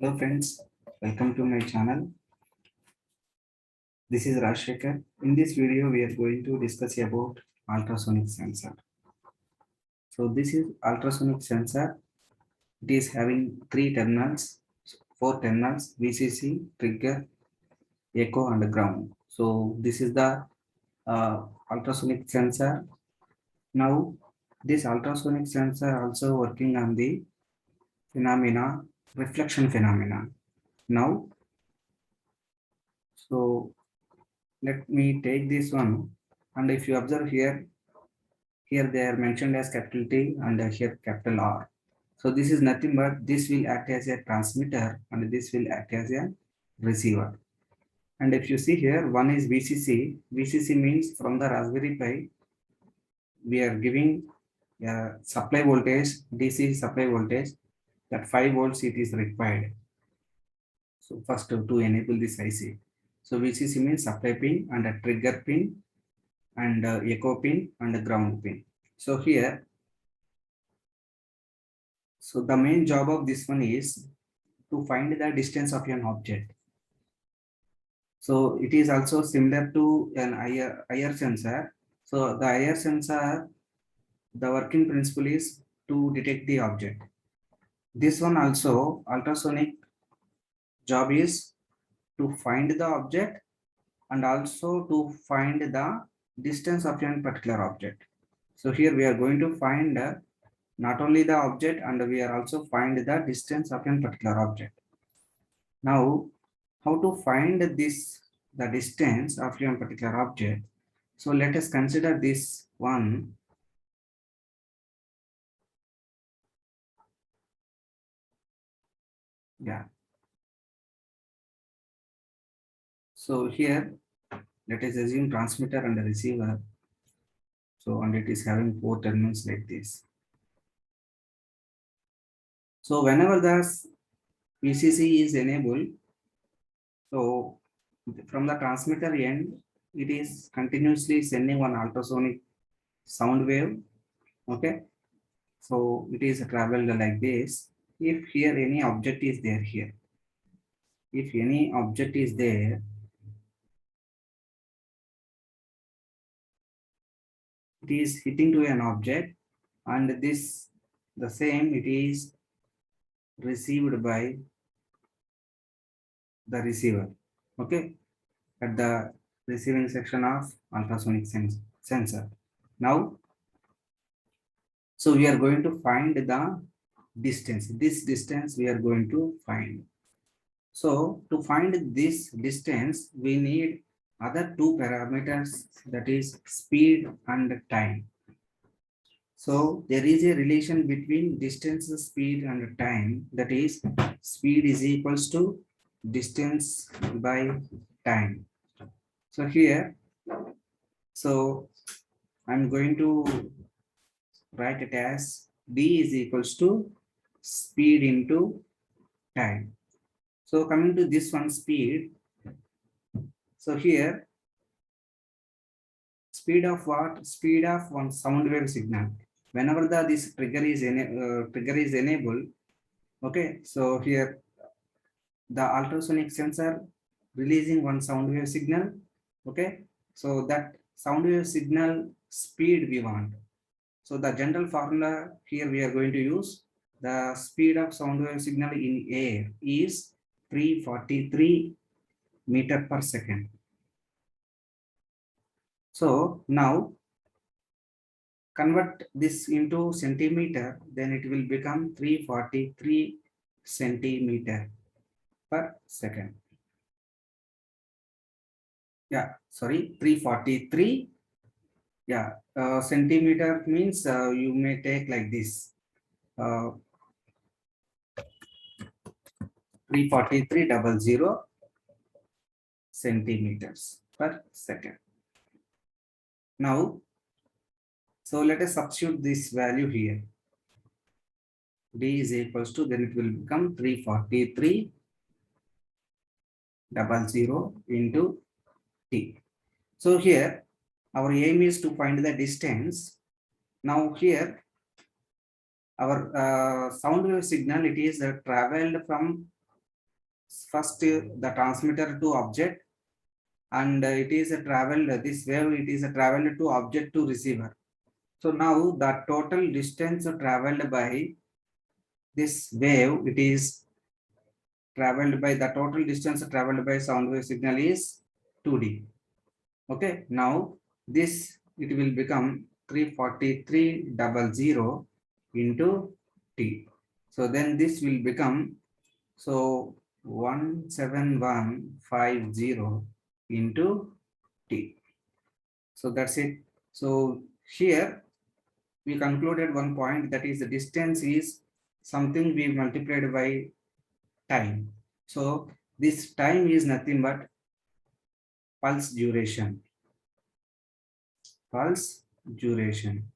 Hello friends, welcome to my channel. This is Rajshekhar. In this video, we are going to discuss about ultrasonic sensor. So this is ultrasonic sensor. It is having four terminals, VCC, trigger, echo and ground. So this is the ultrasonic sensor. Now this ultrasonic sensor also working on the reflection phenomena. Now, so let me take this one, and if you observe here they are mentioned as capital T and here capital R. So this is nothing but this will act as a transmitter and this will act as a receiver. And if you see here, one is VCC. VCC means from the Raspberry Pi we are giving supply voltage, DC supply voltage, that 5 volts it is required. So first to enable this IC. So VCC means supply pin and a trigger pin and echo pin and a ground pin. So here, so the main job of this one is to find the distance of an object. So it is also similar to an IR sensor. So the IR sensor, the working principle is to detect the object. This one also, ultrasonic job is to find the object and also to find the distance of a particular object. So here we are going to find not only the object, and we are also find the distance of a particular object. Now, how to find the distance of a particular object? So let us consider this one. Yeah. So here, let us assume transmitter and a receiver. So, and it is having 4 terminals like this. So whenever the VCC is enabled, so from the transmitter end, it is continuously sending one ultrasonic sound wave. Okay. So it is traveled like this. If here any object is there here, if any object is there, it is hitting to an object, and this the same it is received by the receiver. Okay, at the receiving section of ultrasonic sensor. Now, so we are going to find the distance. This distance we are going to find. So to find this distance, we need other two parameters, that is speed and time. So there is a relation between distance, speed and time, that is speed is equals to distance by time. So here, so I'm going to write it as d is equals to speed into time. So coming to this one, speed. So here, speed of what? Speed of one sound wave signal. Whenever this trigger is enabled, okay. So here, the ultrasonic sensor releasing one sound wave signal. Okay. So that sound wave signal speed we want. So the general formula here we are going to use, the speed of sound wave signal in air is 343 meter per second. So now convert this into centimeter, then it will become 343 centimeter per second. Yeah, sorry, 343. Yeah, centimeter means you may take like this. 343,000 centimeters per second. Now, so let us substitute this value here. D is equals to, then it will become 343,000 into T. So here, our aim is to find the distance. Now here, our sound wave signal, it is traveled from first the transmitter to object, and it is a traveled, this wave, it is a traveled to object to receiver. So now the total distance traveled by this wave, it is traveled by the total distance traveled by sound wave signal is 2D. Okay, now this it will become 343,000 into T. So then this will become, so 17150 into T. So that's it. So here we concluded one point, that is the distance is something we multiplied by time. So this time is nothing but pulse duration. Pulse duration.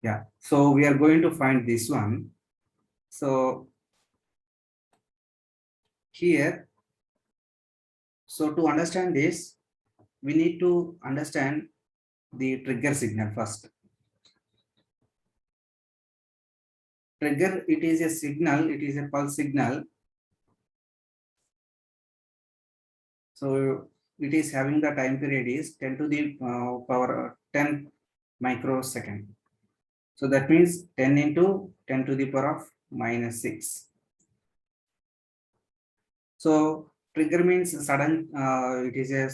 Yeah. So we are going to find this one. So here, so to understand this, we need to understand the trigger signal first. Trigger, it is a signal, it is a pulse signal. So it is having the time period is 10 to the power 10 microsecond. So that means 10 into 10 to the power of minus 6. So trigger means sudden, it is a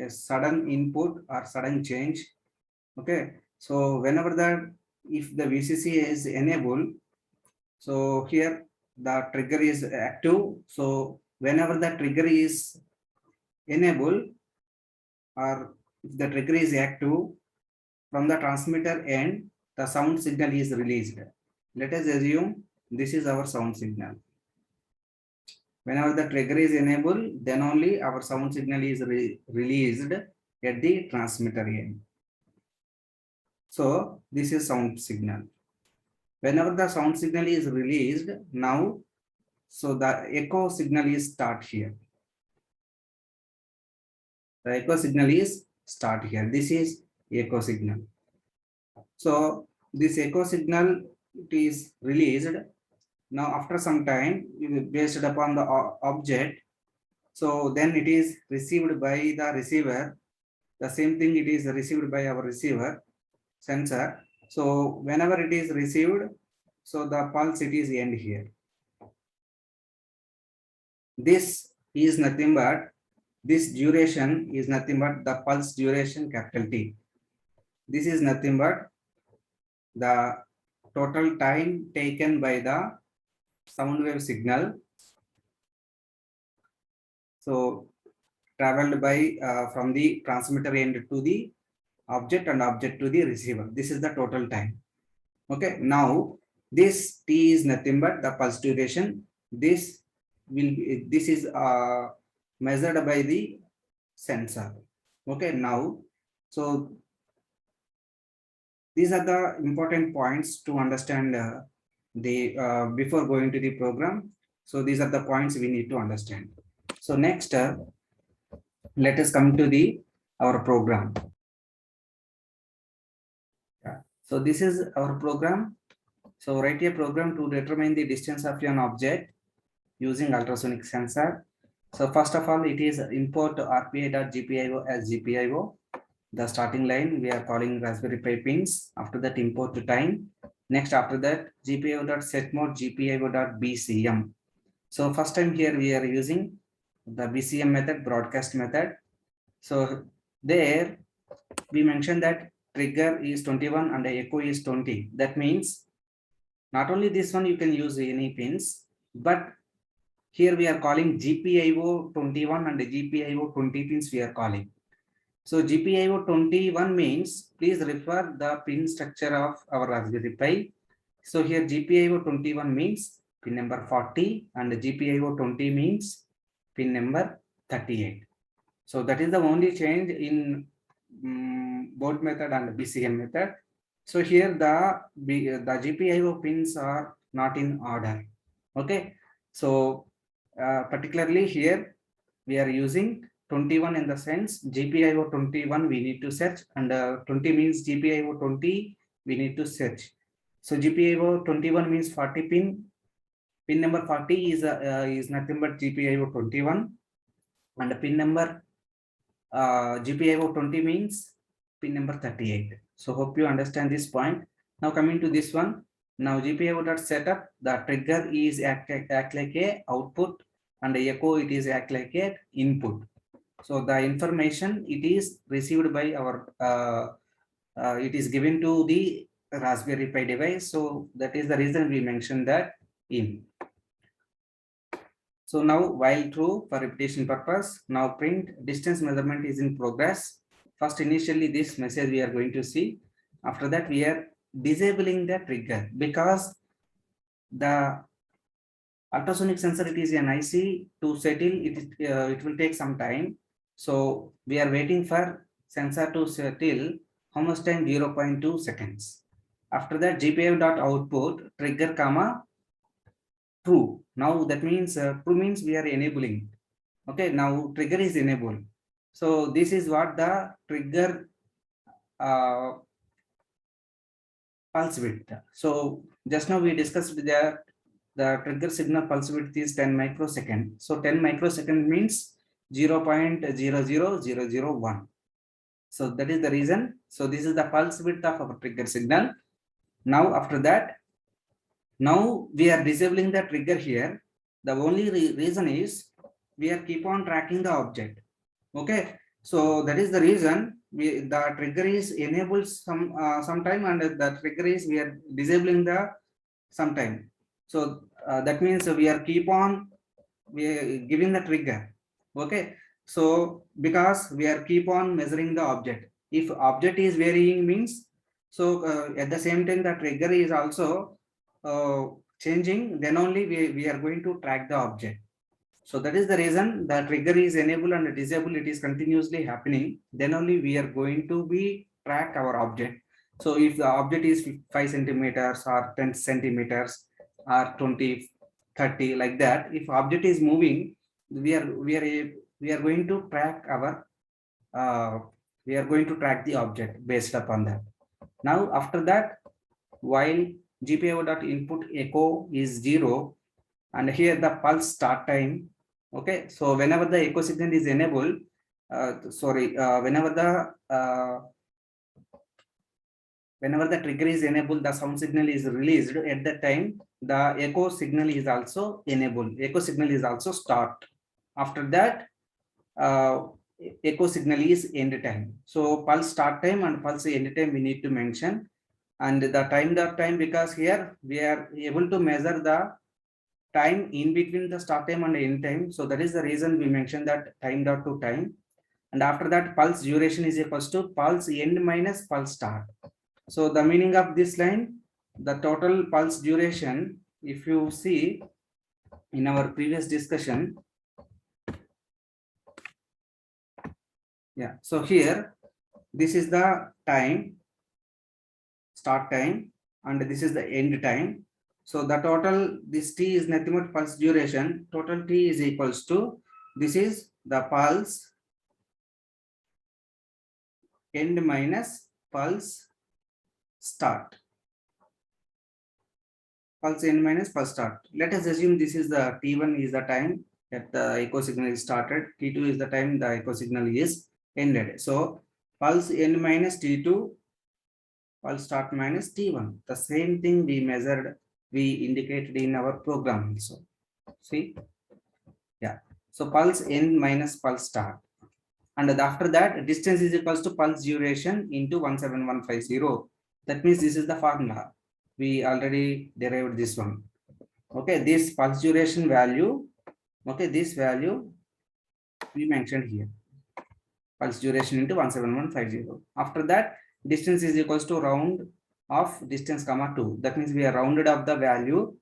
sudden input or sudden change. Okay. So whenever the, if the VCC is enabled, so here the trigger is active. So whenever the trigger is enabled, or if the trigger is active, from the transmitter end, the sound signal is released. Let us assume this is our sound signal. Whenever the trigger is enabled, then only our sound signal is released at the transmitter end. So this is sound signal. Whenever the sound signal is released, now, so the echo signal is start here. The echo signal is start here. This is echo signal. So this echo signal, it is released. Now after some time, based upon the object, so then it is received by the receiver. The same thing, it is received by our receiver sensor. So whenever it is received, so the pulse, it is end here. This is nothing but, this duration is nothing but the pulse duration, capital T. This is nothing but the total time taken by the sound wave signal. So traveled by from the transmitter end to the object and object to the receiver. This is the total time. Okay. Now this T is nothing but the pulse duration. This will be, this is measured by the sensor. Okay. Now, so these are the important points to understand the before going to the program. So these are the points we need to understand. So next, let us come to the our program. Yeah. So this is our program. So write a program to determine the distance of an object using ultrasonic sensor. So first of all, it is import RPA.GPIO as GPIO. The starting line we are calling Raspberry Pi pins. After that, import to time. Next, after that, GPIO.setMode GPIO.BCM. So first time here we are using the BCM method, broadcast method. So there we mentioned that trigger is 21 and the echo is 20. That means not only this one you can use any pins, but here we are calling GPIO 21 and GPIO 20 pins we are calling. So GPIO 21 means, please refer the pin structure of our Raspberry Pi. So here GPIO 21 means pin number 40 and GPIO 20 means pin number 38. So that is the only change in board method and BCM method. So here the GPIO pins are not in order. Okay. So particularly here we are using 21 in the sense GPIO 21 we need to search, and 20 means GPIO 20 we need to search. So GPIO 21 means 40 pin Pin number 40 is nothing but GPIO 21, and pin number GPIO 20 means pin number 38. So hope you understand this point. Now coming to this one. Now GPIO.setup, the trigger is act like a output, and echo it is act like a input. So the information it is received by our it is given to the Raspberry Pi device. So that is the reason we mentioned that in. So now while true for repetition purpose, now print distance measurement is in progress. First initially this message we are going to see. After that we are disabling the trigger because the ultrasonic sensor, it is an IC to settle it. It will take some time. So we are waiting for sensor to settle. How much time? 0.2 seconds. After that GPIO.output trigger comma true. Now that means true means we are enabling. Okay, now trigger is enabled. So this is what the trigger pulse width. So just now we discussed that the trigger signal pulse width is 10 microsecond. So 10 microsecond means 0.00001. So that is the reason. So this is the pulse width of our trigger signal. Now after that, now we are disabling the trigger here. The only reason is we are keep on tracking the object. Okay, so that is the reason the trigger is enabled sometime, and the trigger is we are disabling the sometime. So that means we are keep on giving the trigger. Okay, so because we are keep on measuring the object. If object is varying means, so at the same time the trigger is also changing, then only we are going to track the object. So that is the reason the trigger is enable and disable, it is continuously happening. Then only we are going to be track our object. So if the object is 5 centimeters or 10 centimeters or 20, 30 like that, if object is moving, we are going to track our we are going to track the object based upon that. Now after that, while GPIO.input echo is 0, and here the pulse start time. Okay, so whenever the echo signal is enabled, whenever the trigger is enabled, the sound signal is released. At that time, the echo signal is also enabled. Echo signal is also start. After that, echo signal is end time. So pulse start time and pulse end time we need to mention. And the time, because here we are able to measure the time in between the start time and end time. So that is the reason we mentioned that time dot to time. And after that, pulse duration is equals to pulse end minus pulse start. So the meaning of this line, the total pulse duration, if you see in our previous discussion, yeah, so here this is the time, start time, and this is the end time. So the total, this T is nothing but pulse duration. Total T is equals to, this is the pulse end minus pulse start. Pulse end minus pulse start. Let us assume this is the T1 is the time that the echo signal is started. T2 is the time the echo signal is ended. So pulse end minus T2, pulse start minus T1. The same thing we measured, we indicated in our program also. See, yeah. So pulse end minus pulse start, and after that distance is equals to pulse duration into 17150. That means this is the formula. We already derived this one. Okay, this pulse duration value. Okay, this value we mentioned here. Pulse duration into 17150. After that, distance is equals to round of distance comma 2. That means we are rounded up the value.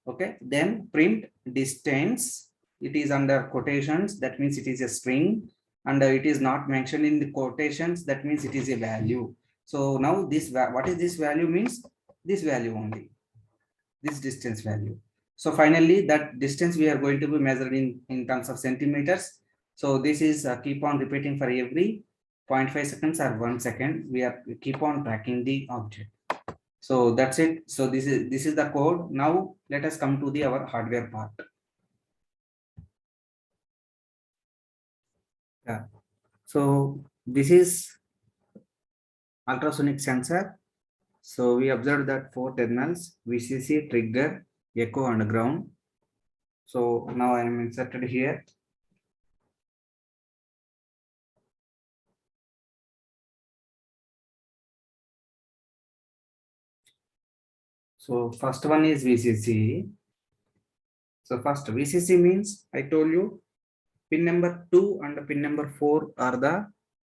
Okay, then print distance. It is under quotations. That means it is a string, and it is not mentioned in the quotations. That means it is a value. So now this, what is this value means? This value only, this distance value. So finally, that distance we are going to be measured in terms of centimeters. So this is keep on repeating for every 0.5 seconds or 1 second. We keep on tracking the object. So that's it. So this is the code. Now let us come to the our hardware part. Yeah. So this is ultrasonic sensor. So we observed that 4 terminals: VCC, trigger, echo, and ground. So now I am inserted here. So first one is VCC. So first VCC means I told you pin number 2 and pin number 4 are the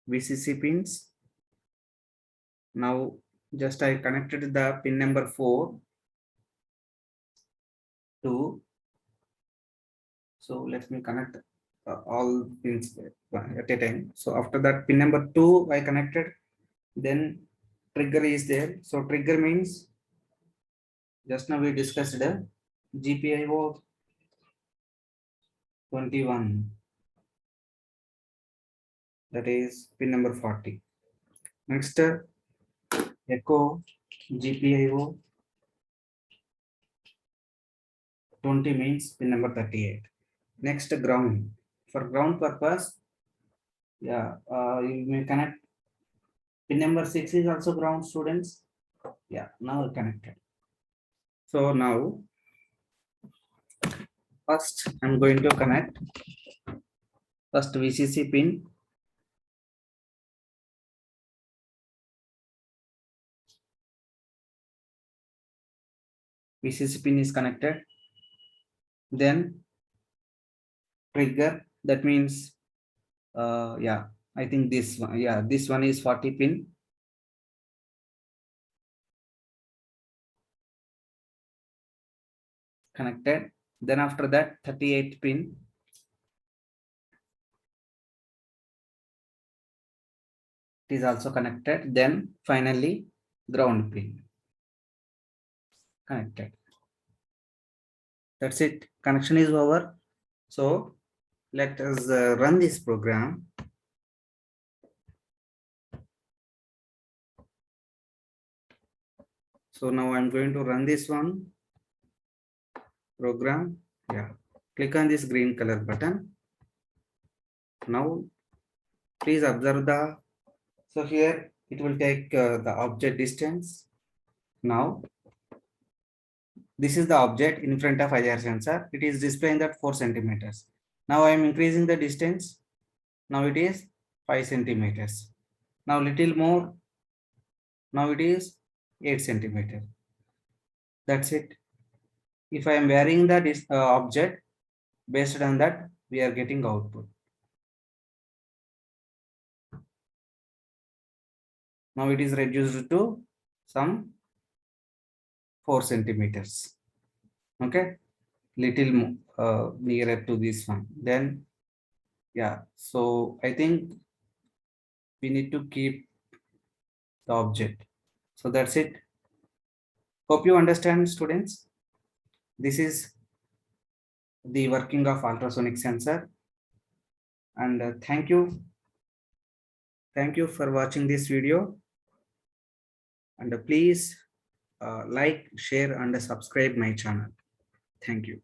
VCC pins. Now just I connected the pin number 4 to. So let me connect all pins at a time. So after that pin number 2 I connected, then trigger is there. So trigger means just now we discussed GPIO 21, that is pin number 40. Next echo GPIO 20 means pin number 38. Next ground. For ground purpose, yeah, you may connect pin number 6 is also ground, students. Yeah, now connected. So now first I'm going to connect first VCC pin. VCC pin is connected. Then trigger, that means yeah, I think this one, yeah, this one is 40 pin. Connected. Then after that 38 pin. It is also connected. Then finally ground pin connected. That's it. Connection is over. So let us run this program. So now I'm going to run this one program. Yeah. Click on this green color button. Now please observe the, so here it will take the object distance. Now this is the object in front of IR sensor. It is displaying that 4 centimeters. Now I am increasing the distance. Now it is 5 centimeters. Now little more. Now it is 8 centimeters. That's it. If I am varying the object, based on that we are getting output. Now it is reduced to some 4 centimeters. Okay, little nearer to this one. Then yeah, so I think we need to keep the object. So that's it. Hope you understand, students. This is the working of ultrasonic sensor. And thank you. Thank you for watching this video. And please like, share, and subscribe my channel. Thank you.